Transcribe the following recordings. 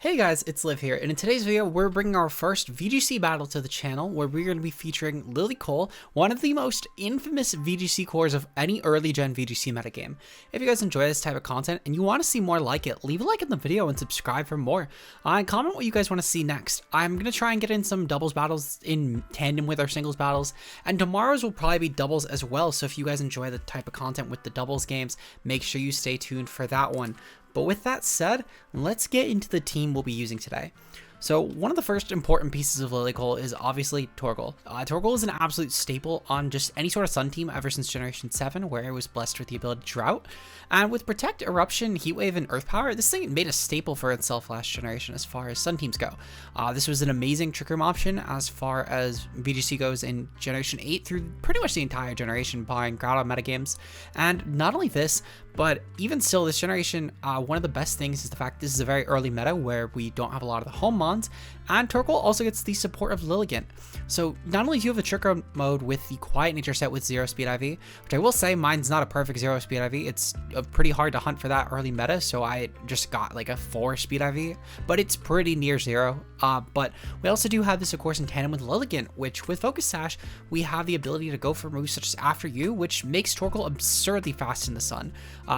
Hey guys, it's Liv here, and in today's video, we're bringing our first VGC battle to the channel, where we're going to be featuring Lillikoal, one of the most infamous VGC cores of any early gen VGC metagame. If you guys enjoy this type of content and you want to see more like it, leave a like in the video and subscribe for more. And comment what you guys want to see next. I'm going to try and get in some doubles battles in tandem with our singles battles, and tomorrow's will probably be doubles as well, so if you guys enjoy the type of content with the doubles games, make sure you stay tuned for that one. But with that said, let's get into the team we'll be using today. So one of the first important pieces of Lillikoal is obviously Torkoal. Torkoal is an absolute staple on just any sort of Sun team ever since Generation 7, where it was blessed with the ability Drought. And with Protect, Eruption, Heatwave, and Earth Power, this thing made a staple for itself last generation as far as Sun teams go. This was an amazing Trick Room option as far as VGC goes in Generation 8 through pretty much the entire generation, barring Grotto metagames. And not only this, but even still, this generation, one of the best things is the fact this is a very early meta where we don't have a lot of the home mons, and Torkoal also gets the support of Lilligant. So not only do you have a Trick Room mode with the Quiet Nature set with 0 speed IV, which I will say mine's not a perfect 0 speed IV, it's pretty hard to hunt for that early meta, so I just got like a 4 speed IV, but it's pretty near 0. But we also do have this of course in tandem with Lilligant, which with Focus Sash, we have the ability to go for moves such as After You, which makes Torkoal absurdly fast in the sun.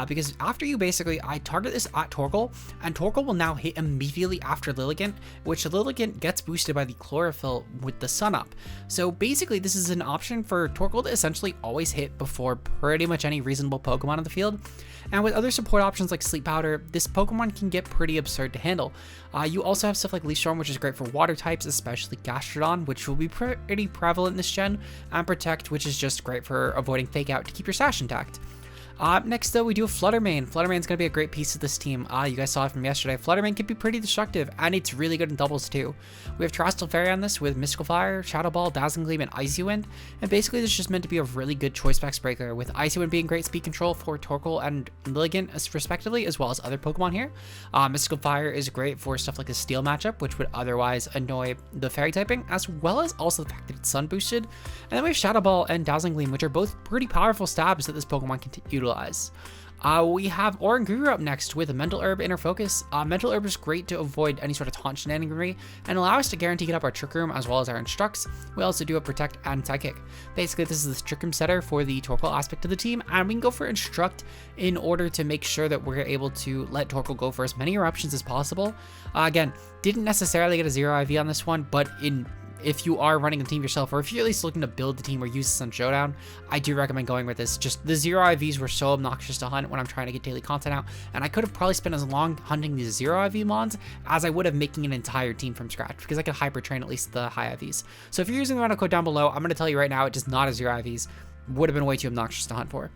Because After You, basically, I target this at Torkoal, and Torkoal will now hit immediately after Lilligant, which Lilligant gets boosted by the Chlorophyll with the sun up. So basically, this is an option for Torkoal to essentially always hit before pretty much any reasonable Pokemon on the field. And with other support options like Sleep Powder, this Pokemon can get pretty absurd to handle. You also have stuff like Leaf Storm, which is great for water types, especially Gastrodon, which will be pretty prevalent in this gen, and Protect, which is just great for avoiding Fake Out to keep your stash intact. Next though, we do have Fluttermane. Fluttermane's going to be a great piece of this team. You guys saw it from yesterday. Fluttermane can be pretty destructive, and it's really good in doubles too. We have Terrestrial Fairy on this with Mystical Fire, Shadow Ball, Dazzling Gleam, and Icy Wind. And basically this is just meant to be a really good choice specs breaker, with Icy Wind being great speed control for Torkoal and Lilligant respectively, as well as other Pokemon here. Mystical Fire is great for stuff like the Steel matchup, which would otherwise annoy the Fairy typing, as well as also the fact that it's sun boosted. And then we have Shadow Ball and Dazzling Gleam, which are both pretty powerful stabs that this Pokemon can utilize. We have Oranguru up next with a Mental Herb Inner Focus. Mental Herb is great to avoid any sort of taunt shenaniganry and allow us to guarantee get up our Trick Room as well as our Instructs. We also do have Protect and Psychic. Basically, this is the Trick Room setter for the Torkoal aspect of the team, and we can go for Instruct in order to make sure that we're able to let Torkoal go for as many eruptions as possible. Again, didn't necessarily get a 0 IV on this one, but if you are running a team yourself, or if you're at least looking to build the team or use this on Showdown, I do recommend going with this. Just the 0 IVs were so obnoxious to hunt when I'm trying to get daily content out, and I could have probably spent as long hunting these 0 IV mons as I would have making an entire team from scratch, because I could hyper train at least the high IVs. So if you're using the rental code down below, I'm going to tell you right now, it does not have 0 IVs. Would have been way too obnoxious to hunt for.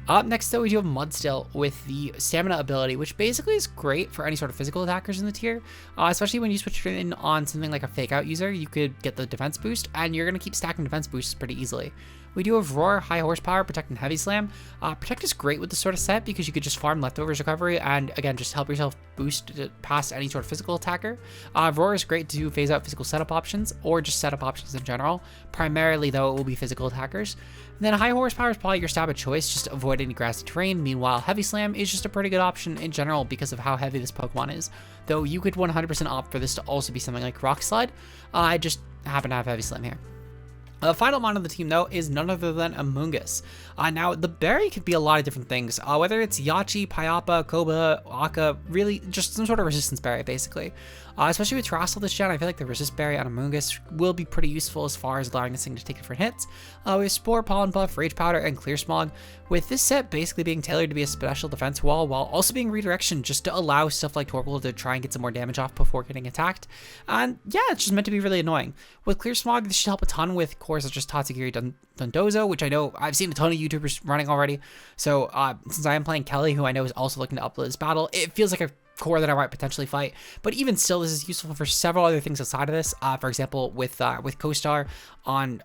Up next though, we do have Mudstill with the Stamina ability, which basically is great for any sort of physical attackers in the tier, especially when you switch it in on something like a Fake Out user. You could get the defense boost, and you're going to keep stacking defense boosts pretty easily. We do have Roar, High Horsepower, Protect, and Heavy Slam. Protect is great with this sort of set because you could just farm Leftovers recovery and again just help yourself boost past any sort of physical attacker. Roar is great to phase out physical setup options or just setup options in general. Primarily though, it will be physical attackers. And then High Horsepower is probably your stab of choice just to avoid any grassy terrain. Meanwhile, Heavy Slam is just a pretty good option in general because of how heavy this Pokemon is. Though you could 100% opt for this to also be something like Rock Slide. I just happen to have Heavy Slam here. The final mon of the team, though, is none other than Amoonguss. Now, the berry could be a lot of different things, whether it's Yachi, Pyappa, Koba, Aka, really just some sort of resistance berry, basically. Especially with Terrestrial this gen, I feel like the resist berry on Amoonguss will be pretty useful as far as allowing this thing to take different hits. We have Spore, Pollen Puff, Rage Powder, and Clear Smog, with this set basically being tailored to be a special defense wall while also being redirection just to allow stuff like Torkoal to try and get some more damage off before getting attacked. And yeah, it's just meant to be really annoying. With Clear Smog, this should help a ton with cores such as Tatsugiri Dondozo, which I know I've seen a ton of YouTubers running already. So since I am playing Kelly, who I know is also looking to upload this battle, it feels like a core that I might potentially fight, but even still, this is useful for several other things outside of this. For example, with CoStar on,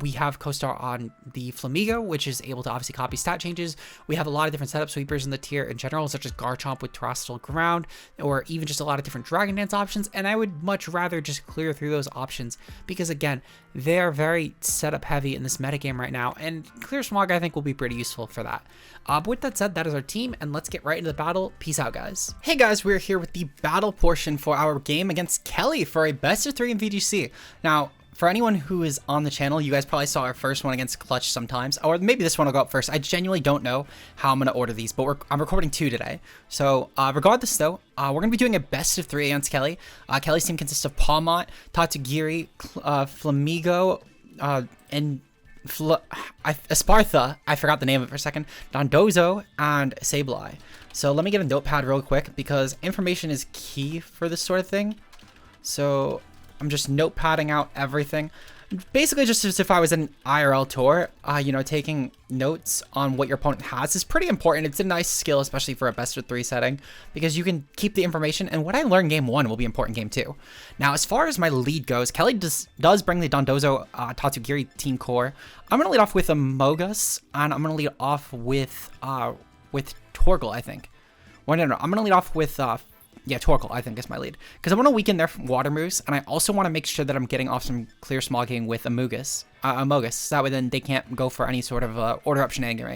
we have CoStar on the Flamigo, which is able to obviously copy stat changes. We have a lot of different setup sweepers in the tier in general, such as Garchomp with Terrestrial Ground, or even just a lot of different Dragon Dance options, and I would much rather just clear through those options, because again, they're very setup heavy in this metagame right now, and Clear Smog I think will be pretty useful for that. But with that said, that is our team, and let's get right into the battle. Peace out, guys. Hey guys! guys, we're here with the battle portion for our game against Kelly for a best of 3 in VGC. Now, for anyone who is on the channel, you guys probably saw our first one against Clutch sometimes, or maybe this one will go up first. I genuinely don't know how I'm going to order these, but I'm recording 2 today. So regardless though, we're going to be doing a best of 3 against Kelly. Kelly's team consists of Palmont, Tatsugiri, Flamigo, and Espartha, I forgot the name of it for a second, Dondozo, and Sableye. So let me get a notepad real quick because information is key for this sort of thing. So I'm just notepadding out everything. Basically just as if I was an IRL tour, you know, taking notes on what your opponent has is pretty important. It's a nice skill, especially for a best of 3 setting, because you can keep the information, and what I learn game 1 will be important game 2. Now, as far as my lead goes, Kelly does bring the Dondozo Tatsugiri team core. I'm going to lead off with Amogus, and I'm going to lead off with Torkoal, I think. Well, no, I'm going to lead off with yeah, Torkoal, I think, is my lead. Because I want to weaken their water moves, and I also want to make sure that I'm getting off some clear smogging with Amogus. So that way then they can't go for any sort of order up shenanigan.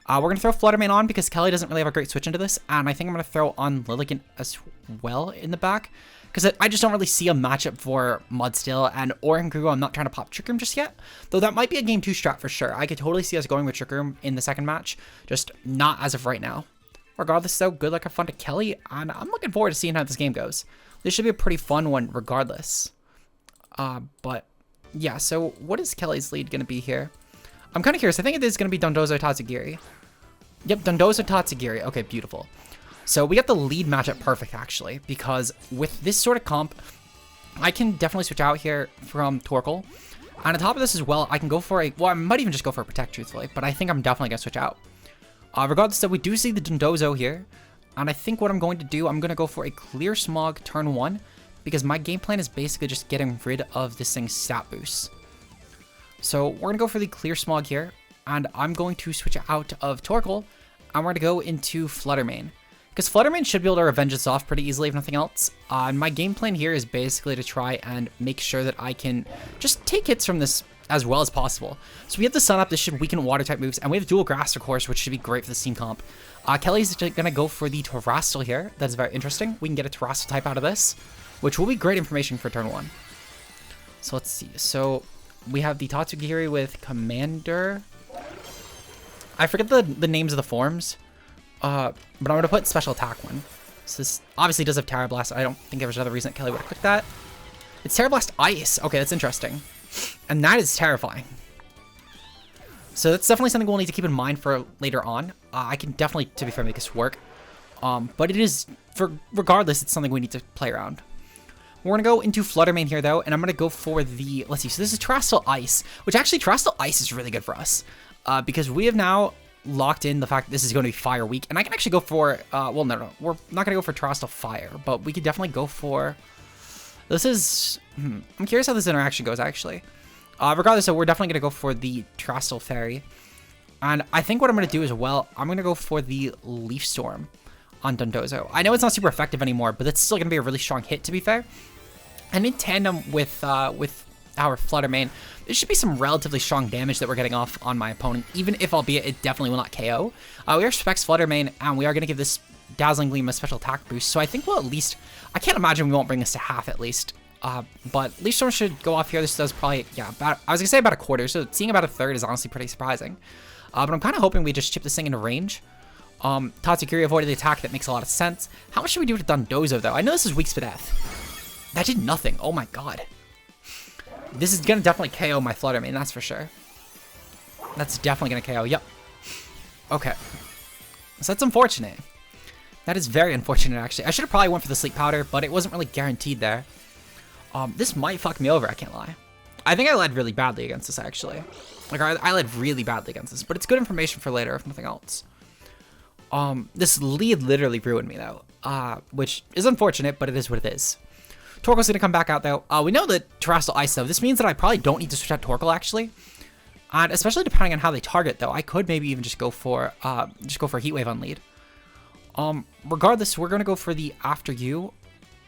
We're going to throw Fluttermane on because Kelly doesn't really have a great switch into this, and I think I'm going to throw on Lilligant as well in the back. Because I just don't really see a matchup for Mudstill, and Oranguru, I'm not trying to pop Trick Room just yet. Though that might be a game 2 strat for sure. I could totally see us going with Trick Room in the second match, just not as of right now. Regardless though, good luck and fun to Kelly, and I'm looking forward to seeing how this game goes. This should be a pretty fun one regardless. But yeah, so what is Kelly's lead going to be here? I'm kind of curious. I think it is going to be Dondozo Tatsugiri. Yep, Dondozo Tatsugiri. Okay, beautiful. So we got the lead matchup perfect actually, because with this sort of comp, I can definitely switch out here from Torkoal. And on top of this as well, I can go for well, I might even just go for a Protect truthfully, but I think I'm definitely going to switch out. Regardless though, we do see the Dondozo here, and I think what I'm going to do, I'm going to go for a Clear Smog turn 1, because my game plan is basically just getting rid of this thing's stat boost. So we're going to go for the Clear Smog here, and I'm going to switch out of Torkoal, and we're going to go into Fluttermane. Because Fluttermane should be able to revenge us off pretty easily if nothing else. And my game plan here is basically to try and make sure that I can just take hits from this as well as possible. So we have the Sun Up, this should weaken water type moves, and we have dual Grass of course, which should be great for the team comp. Kelly's gonna go for the Terrastal here. That's very interesting. We can get a Terrastal type out of this, which will be great information for turn 1. So let's see. So we have the Tatsugiri with Commander. I forget the names of the forms, but I'm gonna put Special Attack 1. So this obviously does have Terra Blast. I don't think there was another reason that Kelly would have clicked that. It's Terra Blast Ice. Okay, that's interesting. And that is terrifying. So that's definitely something we'll need to keep in mind for later on. I can definitely, to be fair, make this work. But it is, regardless, it's something we need to play around. We're going to go into Fluttermane here, though, and I'm going to go for the, let's see, so this is Terrastal Ice, which actually Terrastal Ice is really good for us. Because we have now locked in the fact that this is going to be Fire Weak, and I can actually go for, well, no, we're not going to go for Terrastal Fire, but we could definitely go for... This is... I'm curious how this interaction goes, actually. Regardless, so we're definitely going to go for the Terrastal Fairy. And I think what I'm going to do as well, I'm going to go for the Leaf Storm on Dondozo. I know it's not super effective anymore, but it's still going to be a really strong hit, to be fair. And in tandem with our Fluttermane, there should be some relatively strong damage that we're getting off on my opponent, even if, albeit, it definitely will not KO. We are Specs Fluttermane, and we are going to give this Dazzling Gleam a special attack boost, so I think we'll at least... I can't imagine we won't bring this to half, at least. But Leaf Storm should go off here. This does probably... Yeah, I was going to say about a quarter, so seeing about a third is honestly pretty surprising. But I'm kind of hoping we just chip this thing into range. Tatsugiri avoided the attack. That makes a lot of sense. How much should we do with Dondozo, though? I know this is Weak to Death. That did nothing. Oh, my God. This is going to definitely KO my Fluttermane, that's for sure. That's definitely going to KO. Yep. Okay. So that's unfortunate. That is very unfortunate, actually. I should have probably went for the Sleep Powder, but it wasn't really guaranteed there. This might fuck me over, I can't lie. I think I led really badly against this, actually. Like, I led really badly against this, but it's good information for later, if nothing else. This lead literally ruined me, though, which is unfortunate, but it is what it is. Torkoal's gonna come back out, though. We know that Terrastal Ice, though. This means that I probably don't need to switch out Torkoal, actually. And especially depending on how they target, though, I could maybe even just go for Heat Wave on lead. Regardless, we're gonna go for the After You,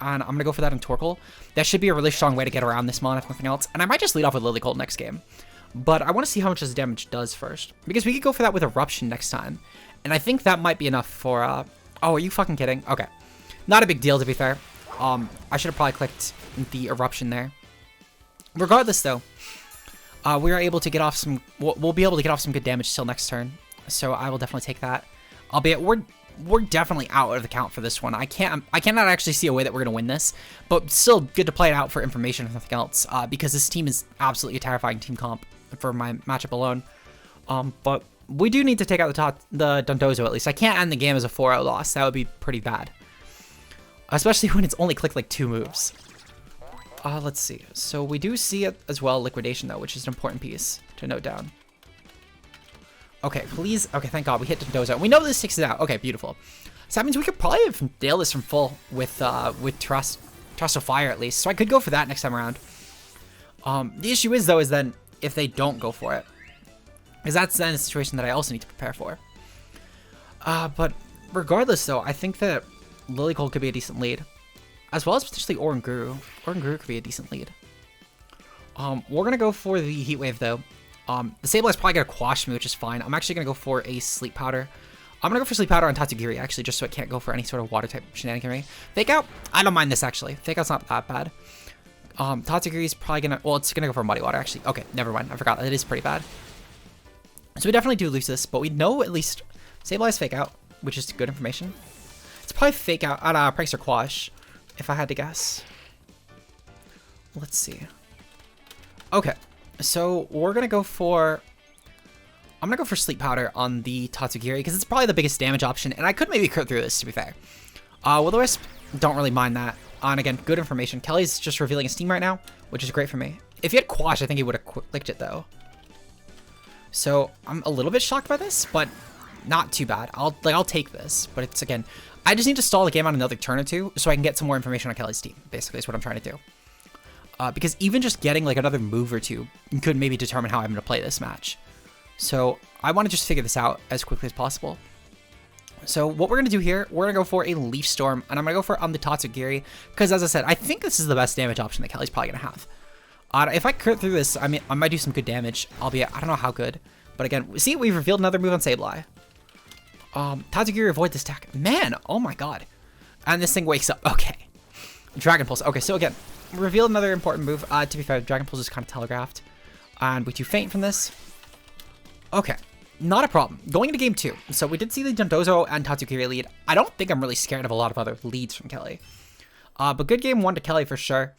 and I'm gonna go for that in Torkoal. That should be a really strong way to get around this mon, if nothing else. And I might just lead off with Lillikoal next game. But I want to see how much this damage does first, because we could go for that with Eruption next time. And I think that might be enough for, oh, are you fucking kidding? Okay. Not a big deal, to be fair. I should have probably clicked the Eruption there. Regardless, though, we are able to get off some... We'll be able to get off some good damage till next turn. So I will definitely take that. Albeit, we're definitely out of the count for this one. I cannot actually see a way that we're going to win this. But still good to play it out for information if nothing else. Because this team is absolutely a terrifying team comp for my matchup alone. But we do need to take out the Dondozo at least. I can't end the game as a 4-0 loss. That would be pretty bad. Especially when it's only clicked like 2 moves. Let's see. So we do see it as well, Liquidation though, which is an important piece to note down. Okay, please. Okay, thank God we hit Dondozo. We know this takes it out. Okay, beautiful. So that means we could probably have nailed this from full with Terrestrial Fire at least. So I could go for that next time around. The issue is though, is then if they don't go for it, because that's then a situation that I also need to prepare for. But regardless though, I think that Lillikoal could be a decent lead. As well as potentially Oranguru. Oranguru could be a decent lead. We're going to go for the Heat Wave, though. The Sableye is probably going to quash me, which is fine. I'm actually going to go for a Sleep Powder. I'm going to go for Sleep Powder on Tatsugiri, actually, just so it can't go for any sort of Water-type shenaniganry. Fake Out? I don't mind this, actually. Fake Out's not that bad. Tatsugiri is probably going to... Well, it's going to go for Muddy Water, actually. Okay, never mind. I forgot. It is pretty bad. So we definitely do lose this, but we know at least Sableye's Fake Out, which is good information. It's probably Fake Out on Prankster Quash, if I had to guess. Let's see. Okay, so we're gonna go for... I'm gonna go for Sleep Powder on the Tatsugiri, because it's probably the biggest damage option, and I could maybe crit through this, to be fair. Will-O-Wisp, don't really mind that. And again, good information. Kelly's just revealing his team right now, which is great for me. If he had Quash, I think he would have clicked it, though. So, I'm a little bit shocked by this, but not too bad. I'll take this, but it's, again... I just need to stall the game on another turn or two so I can get some more information on Kelly's team, basically, is what I'm trying to do. Because even just getting, like, another move or two could maybe determine how I'm going to play this match. So, I want to just figure this out as quickly as possible. So, what we're going to do here, we're going to go for a Leaf Storm, and I'm going to go for on the Tatsugiri, because, as I said, I think this is the best damage option that Kelly's probably going to have. If I crit through this, I mean, I might do some good damage, albeit, I don't know how good. But again, see, we've revealed another move on Sableye. Tatsugiri avoid this attack. Man, oh my God. And this thing wakes up. Okay. Dragon Pulse. Okay, so again, reveal another important move. To be fair, Dragon Pulse is kind of telegraphed. And we too faint from this. Okay. Not a problem. Going into game 2. So we did see the Dondozo and Tatsugiri lead. I don't think I'm really scared of a lot of other leads from Kelly. But good game 1 to Kelly for sure.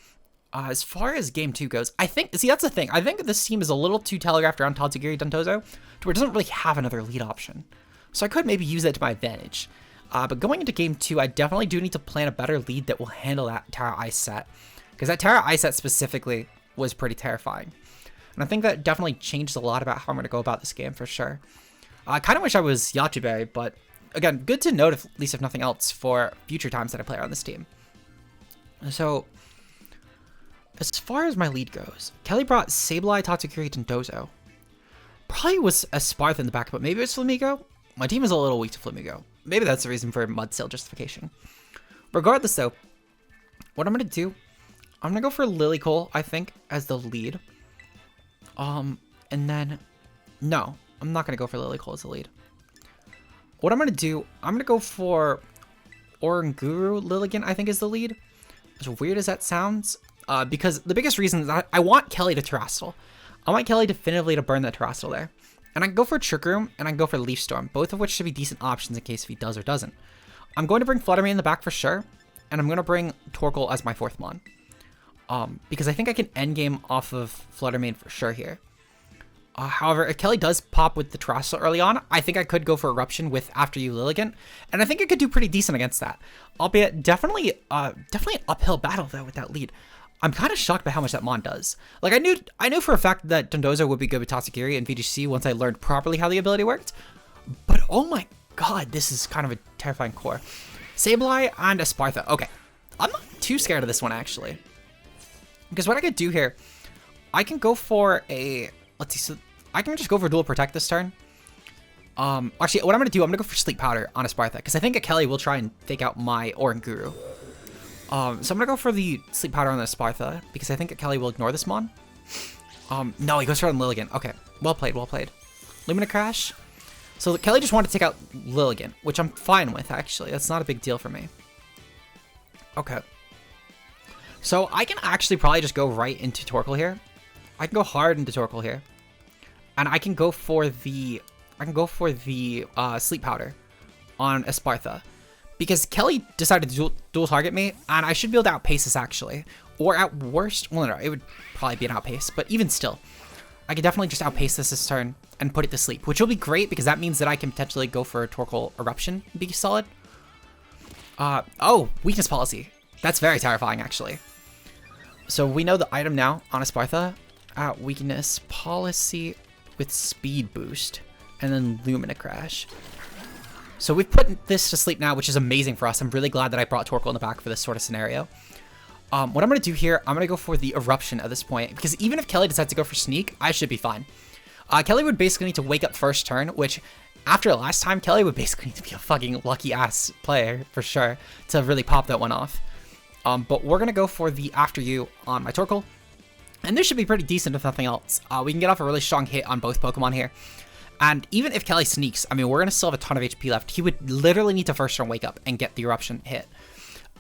As far as game 2 goes, I think, see, that's the thing. I think this team is a little too telegraphed around Tatsugiri Dondozo to where it doesn't really have another lead option. So I could maybe use that to my advantage. But going into game 2, I definitely do need to plan a better lead that will handle that Terra Ice set. Because that Terra Ice set specifically was pretty terrifying. And I think that definitely changed a lot about how I'm going to go about this game for sure. I kind of wish I was Yachiberry, but again, good to note, at least if nothing else, for future times that I play on this team. So, as far as my lead goes, Kelly brought Sableye, Tatsugiri, Dondozo. Probably was a Sparth in the back, but maybe it's Flamigo? My team is a little weak to Flamigo. Maybe that's the reason for Mudsail justification. Regardless, though, what I'm going to do, I'm going to go for Lillikoal, I think, as the lead. And then, no, I'm not going to go for Lillikoal as the lead. What I'm going to do, I'm going to go for Oranguru Lilligant, I think, is the lead. As weird as that sounds, because the biggest reason is that I want Kelly to Terrestrial. I want Kelly definitively to burn that Terrestrial there. And I can go for Trick Room, and I can go for Leaf Storm, both of which should be decent options in case if he does or doesn't. I'm going to bring Fluttermane in the back for sure, and I'm going to bring Torkoal as my 4th mon. Because I think I can endgame off of Fluttermane for sure here. However, if Kelly does pop with the Terrestrial early on, I think I could go for Eruption with After You Lilligant, and I think I could do pretty decent against that. Albeit, definitely an uphill battle, though, with that lead. I'm kind of shocked by how much that mon does. Like, I knew for a fact that Dondozo would be good with Tatsugiri and VGC once I learned properly how the ability worked. But oh my God, this is kind of a terrifying core. Sableye and Espartha. Okay, I'm not too scared of this one, actually. Because what I could do here, I can go for a... Let's see, so I can just go for Dual Protect this turn. Actually, what I'm going to do, I'm going to go for Sleep Powder on Espartha. Because I think a Kelly will try and fake out my Oranguru. So I'm going to go for the Sleep Powder on the Espartha, because I think Kelly will ignore this mon. No, he goes for it on Lilligant. Okay, well played, well played. Lumina Crash. So Kelly just wanted to take out Lilligant, which I'm fine with, actually. That's not a big deal for me. Okay. So I can actually probably just go right into Torkoal here. I can go hard into Torkoal here. And I can go for the sleep powder on Espartha. Because Kelly decided to dual target me, and I should be able to outpace this actually. Or at worst, well no, it would probably be an outpace, but even still, I could definitely just outpace this turn and put it to sleep, which will be great because that means that I can potentially go for a Torkoal Eruption and be solid. Oh, weakness policy. That's very terrifying actually. So we know the item now on Espartha. Weakness policy with speed boost and then Lumina Crash. So we've put this to sleep now, which is amazing for us. I'm really glad that I brought Torkoal in the back for this sort of scenario. What I'm going to do here, I'm going to go for the Eruption at this point, because even if Kelly decides to go for Sneak, I should be fine. Kelly would basically need to wake up first turn, which after last time, Kelly would basically need to be a fucking lucky-ass player, for sure, to really pop that one off. But we're going to go for the After You on my Torkoal, and this should be pretty decent if nothing else. We can get off a really strong hit on both Pokemon here. And even if Kelly sneaks, I mean, we're going to still have a ton of HP left. He would literally need to first turn wake up and get the Eruption hit.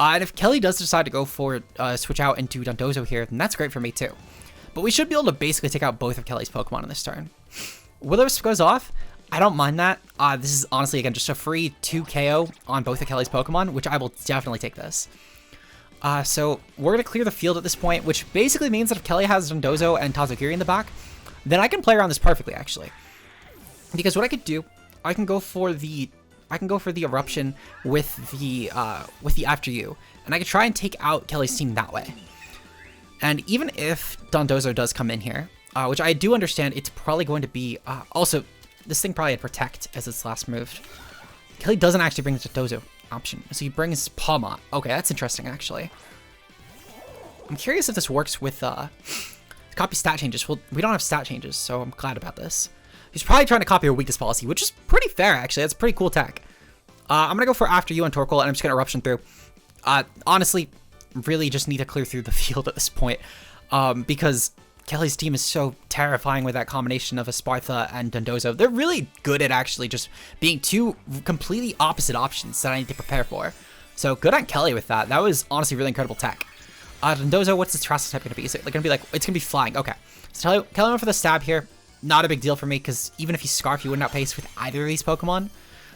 And if Kelly does decide to go for switch out into Dondozo here, then that's great for me too. But we should be able to basically take out both of Kelly's Pokemon in this turn. Will-O-Wisp goes off. I don't mind that. This is honestly, again, just a free 2 KO on both of Kelly's Pokemon, which I will definitely take this. So we're going to clear the field at this point, which basically means that if Kelly has Dondozo and Tazogiri in the back, then I can play around this perfectly, actually. Because what I could do, I can go for the Eruption with the After You, and I could try and take out Kelly's team that way. And even if Dondozo does come in here, which I do understand, it's probably going to be also this thing probably had Protect as its last move. Kelly doesn't actually bring the Dondozo option, so he brings Palmot. Okay, that's interesting actually. I'm curious if this works with copy stat changes. Well, we don't have stat changes, so I'm glad about this. He's probably trying to copy a weakness policy, which is pretty fair, actually. That's a pretty cool tech. I'm going to go for After You and Torkoal, and I'm just going to Eruption through. Honestly, really just need to clear through the field at this point, because Kelly's team is so terrifying with that combination of Espartha and Dondozo. They're really good at actually just being two completely opposite options that I need to prepare for. So good on Kelly with that. That was honestly really incredible tech. Dondozo, what's its Terrestrial type going to be? Is it going to be like, it's going to be Flying. Okay. So Kelly went for the stab here. Not a big deal for me, because even if he's Scarf, he wouldn't outpace with either of these Pokemon.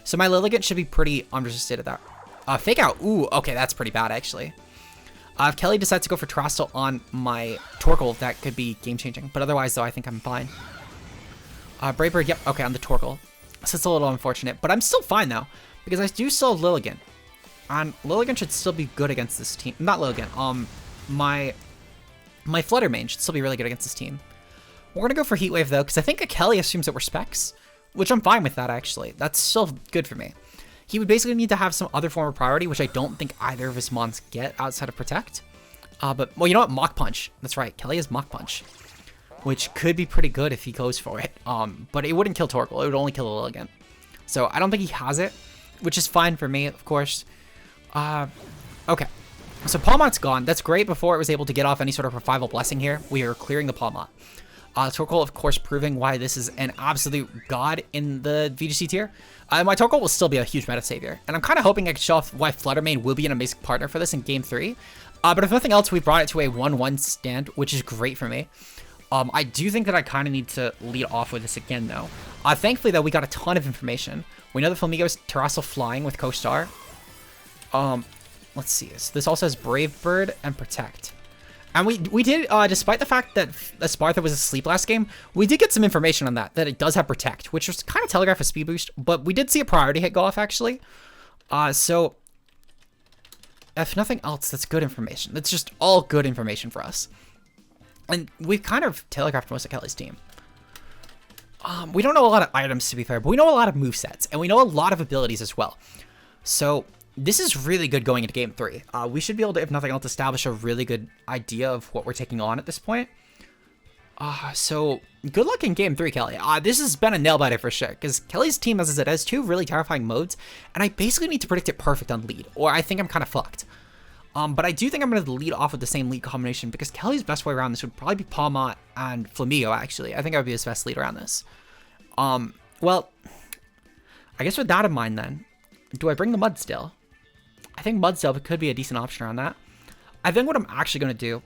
So my Lilligant should be pretty unresisted at that. Fake Out. Ooh, okay, that's pretty bad, actually. If Kelly decides to go for Terrestrial on my Torkoal, that could be game-changing. But otherwise, though, I think I'm fine. Brave Bird, yep, okay, on the Torkoal. So it's a little unfortunate, but I'm still fine, though, because I do still have Lilligant. And Lilligant should still be good against this team. Not Lilligant, my Flutter Mane should still be really good against this team. We're going to go for Heat Wave, though, because I think Kelly assumes that we're Specs, which I'm fine with that, actually. That's still good for me. He would basically need to have some other form of priority, which I don't think either of his mons get outside of Protect. But, well, you know what? Mach Punch. That's right. Kelly has Mach Punch, which could be pretty good if he goes for it. But it wouldn't kill Torkoal. It would only kill Lilligant. So I don't think he has it, which is fine for me, of course. Okay. So Palmot's gone. That's great. Before it was able to get off any sort of Revival Blessing here, we are clearing the Palmot. Torkoal, of course, proving why this is an absolute god in the VGC tier. My Torkoal will still be a huge meta savior, and I'm kind of hoping I can show off why Flutter Mane will be an amazing partner for this in Game 3. But if nothing else, we brought it to a 1-1 stand, which is great for me. I do think that I kind of need to lead off with this again, though. Thankfully, though, we got a ton of information. We know that Flamigo is Terrestrial Flying with Co-Star. Let's see. So this also has Brave Bird and Protect. And we did, despite the fact that Espartha was asleep last game, we did get some information on that it does have Protect, which was kind of telegraph a speed boost, but we did see a priority hit go off, actually. So, if nothing else, that's good information. That's just all good information for us. And we've kind of telegraphed most of Kelly's team. We don't know a lot of items, to be fair, but we know a lot of movesets, and we know a lot of abilities as well. So, this is really good going into Game 3. We should be able to, if nothing else, establish a really good idea of what we're taking on at this point. So, good luck in Game 3, Kelly. This has been a nail-biter for sure, because Kelly's team, as I said, has two really terrifying modes, and I basically need to predict it perfect on lead, or I think I'm kind of fucked. But I do think I'm going to lead off with the same lead combination, because Kelly's best way around this would probably be Palmot and Flamigo, actually. I think that would be his best lead around this. Well, I guess with that in mind, then, do I bring the Mudstill? I think Mudstill could be a decent option around that. I think what I'm actually going to do,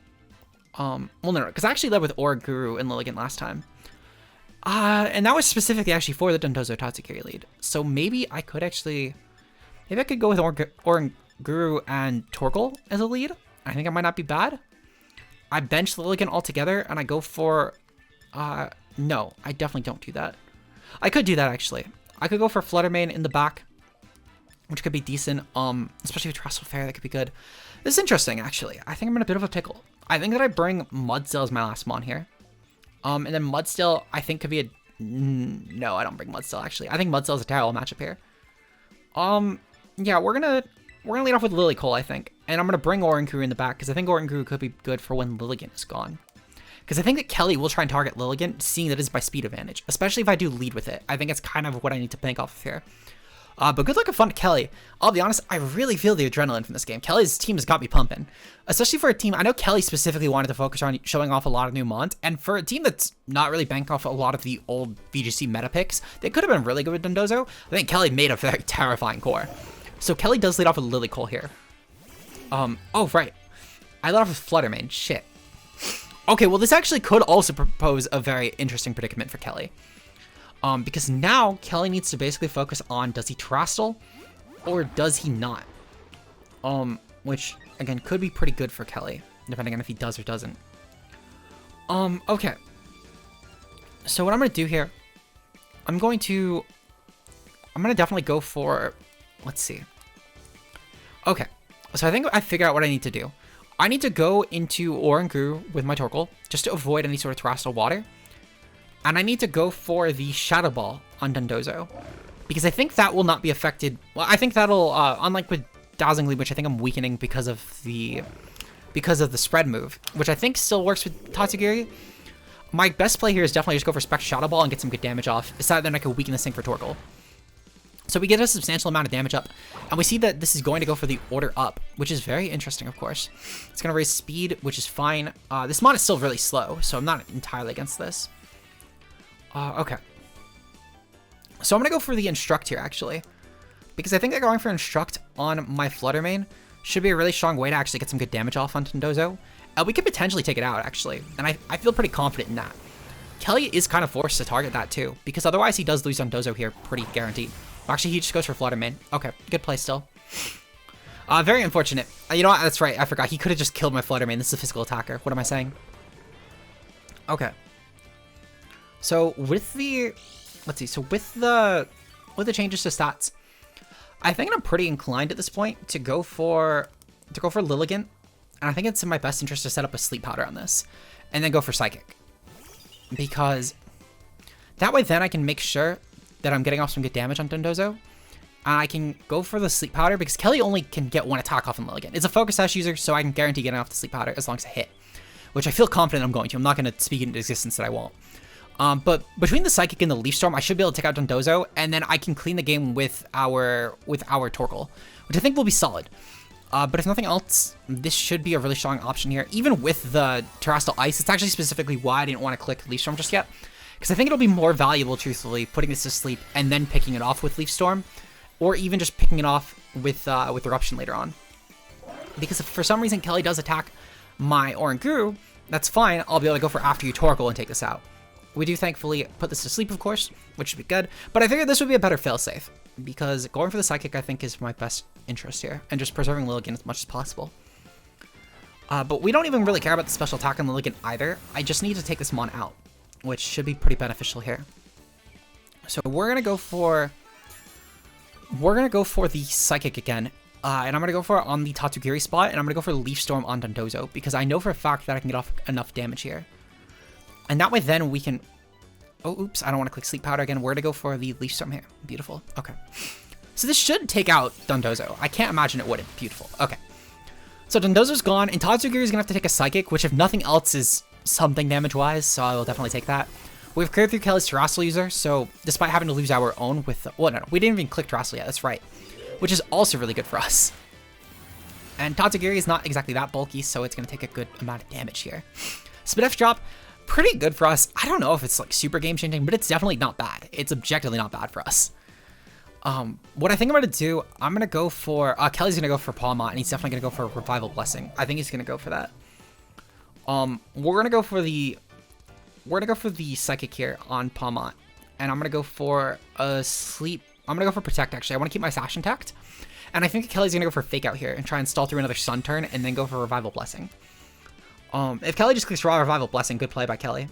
well, no, because I actually led with Guru and Lilligant last time. And that was specifically actually for the Dondozo Tatsugiri lead. So maybe I could actually, maybe I could go with Guru and Torkoal as a lead. I think it might not be bad. I bench Lilligant altogether and I go for, no, I definitely don't do that. I could do that actually. I could go for Fluttermane in the back, which could be decent, especially with Terrestrial Fairy, that could be good. This is interesting, actually. I think I'm in a bit of a pickle. I think that I bring Mudstill as my last mon here. And then Mudstill, I think, could be a... No, I don't bring Mudstill, actually. I think Mudstill is a terrible matchup here. Yeah, we're gonna lead off with Lillikoal, I think. And I'm gonna bring Oranguru in the back, because I think Oranguru could be good for when Lilligant is gone. Because I think that Kelly will try and target Lilligant, seeing that it's by speed advantage. Especially if I do lead with it. I think it's kind of what I need to bank off of here. But good luck and fun to Kelly. I'll be honest, I really feel the adrenaline from this game. Kelly's team has got me pumping. Especially for a team, I know Kelly specifically wanted to focus on showing off a lot of new mons. And for a team that's not really banking off a lot of the old VGC meta picks, they could have been really good with Dondozo. I think Kelly made a very terrifying core. So Kelly does lead off with Lillikoal here. Oh, right. I led off with Fluttermane. Shit. Okay, well, this actually could also propose a very interesting predicament for Kelly. Because now Kelly needs to basically focus on, does he Terrestrial or does he not? Which, again, could be pretty good for Kelly, depending on if he does or doesn't. Okay. So what I'm going to do here, I'm going to definitely go for, let's see. Okay. So I think I figured out what I need to do. I need to go into Oranguru with my Torkoal, just to avoid any sort of Terrestrial water. And I need to go for the Shadow Ball on Dondozo, because I think that will not be affected. Well, I think that'll, unlike with Dazzling Lead, which I think I'm weakening because of the spread move, which I think still works with Tatsugiri. My best play here is definitely just go for Spec Shadow Ball and get some good damage off, aside then I could weaken this thing for Torkoal. So we get a substantial amount of damage up, and we see that this is going to go for the order up, which is very interesting, of course. It's going to raise speed, which is fine. This mon is still really slow, so I'm not entirely against this. Okay. So I'm going to go for the Instruct here, actually, because I think that going for Instruct on my Fluttermane should be a really strong way to actually get some good damage off on Dondozo. We could potentially take it out, actually, and I feel pretty confident in that. Kelly is kind of forced to target that, too, because otherwise he does lose Dondozo here, pretty guaranteed. Actually, he just goes for Fluttermane. Okay, good play still. Very unfortunate. You know what? That's right. I forgot. He could have just killed my Fluttermane. This is a physical attacker. What am I saying? Okay. So with the, let's see. So with the changes to stats, I think I'm pretty inclined at this point to go for Lilligant, and I think it's in my best interest to set up a Sleep Powder on this, and then go for Psychic, because that way then I can make sure that I'm getting off some good damage on Dondozo, and I can go for the Sleep Powder because Kelly only can get one attack off on Lilligant. It's a Focus Sash user, so I can guarantee getting off the Sleep Powder as long as I hit, which I feel confident I'm going to. I'm not going to speak into existence that I won't. But between the Psychic and the Leaf Storm, I should be able to take out Dondozo, and then I can clean the game with our Torkoal, which I think will be solid. But if nothing else, this should be a really strong option here. Even with the Terrestrial Ice, it's actually specifically why I didn't want to click Leaf Storm just yet. Because I think it'll be more valuable, truthfully, putting this to sleep and then picking it off with Leaf Storm, or even just picking it off with Eruption later on. Because if for some reason Kelly does attack my Oranguru, that's fine. I'll be able to go for After You Torkoal and take this out. We do thankfully put this to sleep, of course, which should be good. But I figured this would be a better failsafe, because going for the Psychic I think is my best interest here, and just preserving Lilligant as much as possible. But we don't even really care about the special attack on Lilligant either. I just need to take this mon out, which should be pretty beneficial here. So we're gonna go for the Psychic again, and I'm gonna go for it on the Tatsugiri spot, and I'm gonna go for Leaf Storm on Dondozo, because I know for a fact that I can get off enough damage here, and that way then we can. Oh, oops! I don't want to click Sleep Powder again. We're gonna go for the Leaf Storm here. Beautiful. Okay. So this should take out Dondozo. I can't imagine it wouldn't. Beautiful. Okay. So Dondozo's gone, and Tatsugiri is gonna have to take a Psychic, which if nothing else is something damage-wise, so I will definitely take that. We've cleared through Kelly's Terrestrial user, so despite having to lose our own with... Well, no, we didn't even click Terrestrial yet, that's right. Which is also really good for us. And Tatsugiri is not exactly that bulky, so it's going to take a good amount of damage here. Spit F drop, pretty good for us. I don't know if it's like super game-changing, but it's definitely not bad. It's objectively not bad for us. What I think I'm going to do, I'm going to go for, Kelly's going to go for Palmont, and he's definitely going to go for Revival Blessing. I think he's going to go for that. We're going to go for the Psychic here on Palmont, and I'm going to go for a Sleep. I'm going to go for Protect, actually. I want to keep my Sash intact, and I think Kelly's going to go for Fake Out here and try and stall through another Sun turn, and then go for Revival Blessing. If Kelly just clicks raw Revival Blessing, good play by Kelly.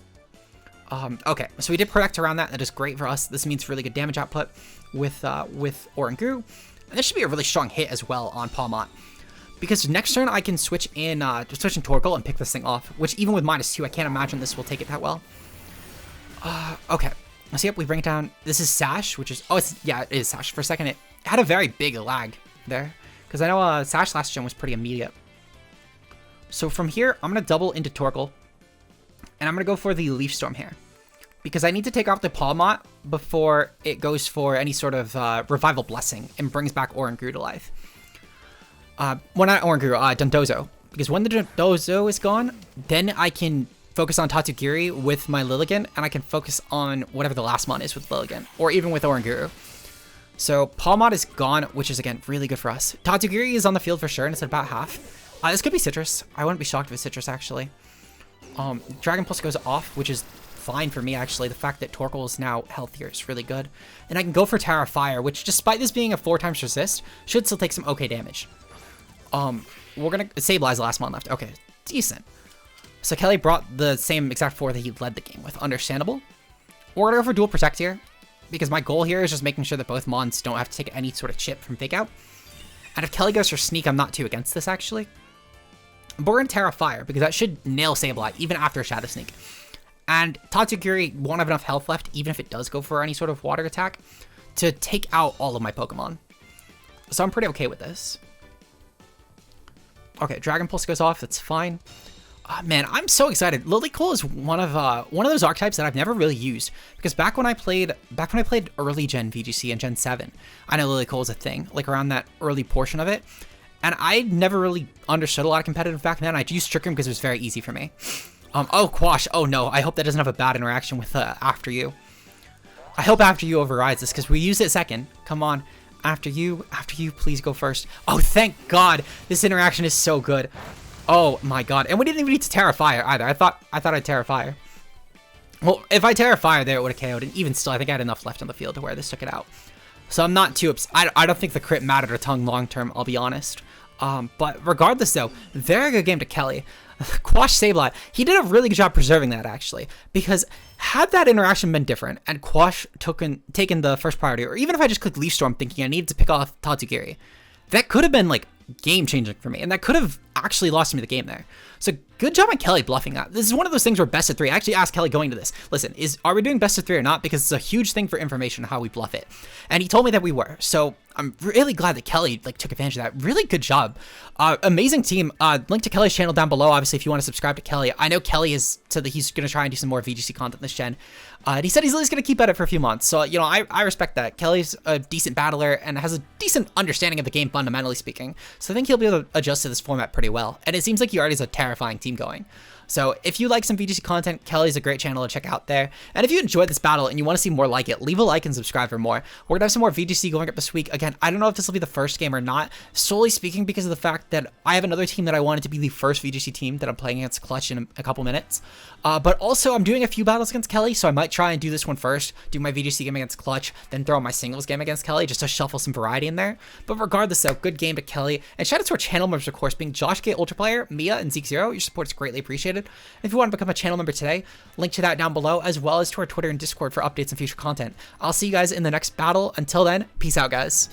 Okay, so we did Protect around that. That is great for us. This means really good damage output with Oranguru. And this should be a really strong hit as well on Palmont. Because next turn I can switch in Torkoal and pick this thing off, which even with -2, I can't imagine this will take it that well. Okay. So yep, we bring it down. This is Sash, which is, it is Sash. For a second, it had a very big lag there. Because I know Sash last gen was pretty immediate. So from here, I'm going to double into Torkoal. And I'm going to go for the Leaf Storm here. Because I need to take off the Palmont before it goes for any sort of Revival Blessing and brings back Oranguru to life. Well, not Oranguru, Dondozo. Because when the Dondozo is gone, then I can focus on Tatsugiri with my Lilligant, and I can focus on whatever the last mon is with Lilligant, or even with Oranguru. So Palmont is gone, which is, again, really good for us. Tatsugiri is on the field for sure, and it's at about half. This could be Citrus. I wouldn't be shocked if it's Citrus, actually. Dragon Pulse goes off, which is fine for me, actually. The fact that Torkoal is now healthier is really good. And I can go for Terra Fire, which, despite this being a 4x resist, should still take some okay damage. We're gonna stabilize the last mon left. Okay, decent. So Kelly brought the same exact 4 that he led the game with. Understandable. We're gonna go for Dual Protect here, because my goal here is just making sure that both mons don't have to take any sort of chip from Fake Out. And if Kelly goes for Sneak, I'm not too against this, actually. But we're gonna Terra Fire, because that should nail Sableye, even after Shadow Sneak. And Tatsugiri won't have enough health left, even if it does go for any sort of water attack, to take out all of my Pokemon. So I'm pretty okay with this. Okay, Dragon Pulse goes off, that's fine. Man, I'm so excited. Lillikoal is one of those archetypes that I've never really used, because back when I played early Gen VGC and Gen 7, I know Lillikoal is a thing, like around that early portion of it. And I never really understood a lot of competitive back then. I used Trick Room because it was very easy for me. Oh, Quash. Oh, no. I hope that doesn't have a bad interaction with After You. I hope After You overrides this because we used it second. Come on. After You, please go first. Oh, thank God. This interaction is so good. Oh, my God. And we didn't even need to Terra Fire either. I thought I'd Terra Fire. Well, if I Terra Fire there, it would have KO'd. And even still, I think I had enough left on the field to where this took it out. So I'm not too upset. I don't think the crit mattered a ton long term, I'll be honest. But regardless, though, very good game to Kelly. Quash Sableye, he did a really good job preserving that, actually. Because had that interaction been different, and Quash taken the first priority, or even if I just clicked Leaf Storm thinking I needed to pick off Tatsugiri, that could have been, like, game-changing for me. And that could have actually lost me the game there. So good job on Kelly bluffing that. This is one of those things where best of 3. I actually asked Kelly going to this, listen, are we doing best of 3 or not? Because it's a huge thing for information how we bluff it. And he told me that we were. So I'm really glad that Kelly took advantage of that. Really good job. Amazing team. Link to Kelly's channel down below, obviously, if you want to subscribe to Kelly. I know Kelly has said that he's going to try and do some more VGC content this gen. And he said he's at least going to keep at it for a few months. So, you know, I respect that. Kelly's a decent battler and has a decent understanding of the game, fundamentally speaking. So I think he'll be able to adjust to this format pretty well. And it seems like he already has a terrifying team going. So if you like some VGC content, Kelly's a great channel to check out there. And if you enjoyed this battle and you want to see more like it, leave a like and subscribe for more. We're going to have some more VGC going up this week. Again, I don't know if this will be the first game or not, solely speaking because of the fact that I have another team that I wanted to be the first VGC team that I'm playing against Clutch in a couple minutes. But also, I'm doing a few battles against Kelly, so I might try and do this one first, do my VGC game against Clutch, then throw my singles game against Kelly, just to shuffle some variety in there. But regardless, though, good game to Kelly. And shout out to our channel members, of course, being Josh K, Ultraplayer, Mia, and Zeke0. Your support is greatly appreciated. And if you want to become a channel member today, link to that down below, as well as to our Twitter and Discord for updates and future content. I'll see you guys in the next battle. Until then, peace out, guys.